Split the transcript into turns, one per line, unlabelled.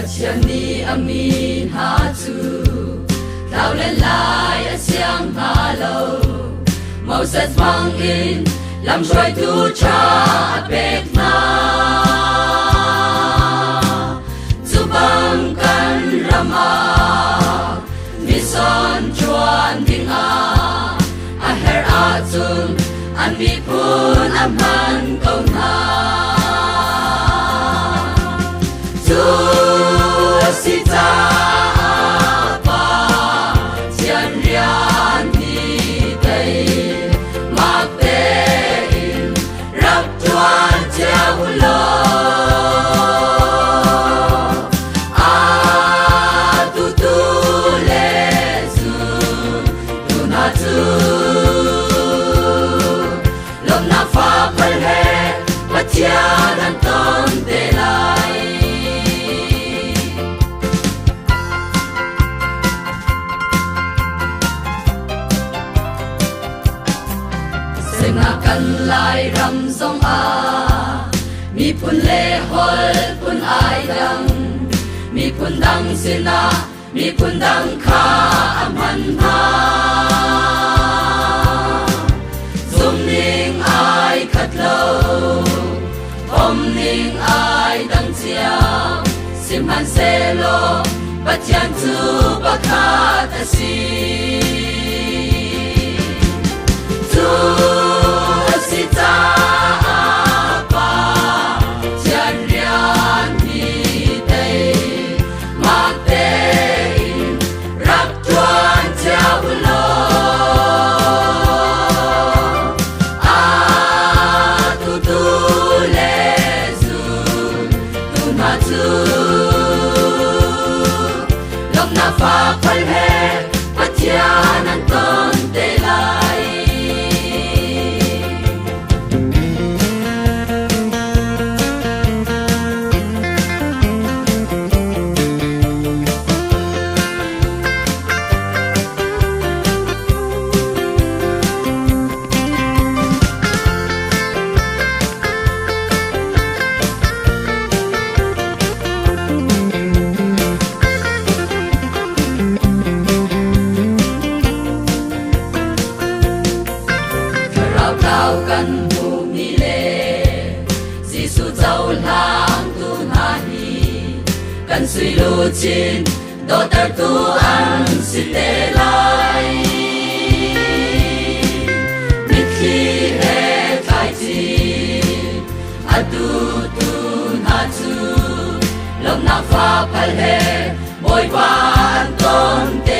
chiang ni ami ha chu lao lên lại a siang ha lo mau set mang in lam trôi tu cha bek na chu bang kan rama mi son chuan ding a her a chung an mi phun am han công na chu si ta pa chian rian ni dei mak te in rap chuan chau lo a tu tu le su tu na tu lom na fa pal he pathian an ton te lai na kan lai ram zong a mi phun le hol phun ai dang mi phun dang sina mi phun dang kha aman ha zum ning ai khat lo om ning ai dang chia sim han se lo pathian chu pakhat asi ta pa chian rian ni dei mak te in rap chuan chau lo a tu tu le zu tu na tu lom na fa phal he pathian an ton te lai kan mu mi le Giêsu dấu lang tu na hi kan suy lu chin do tar tu an si te lai mi khi he kai chi adu tu na chu lom na fa pal he boy ban ton te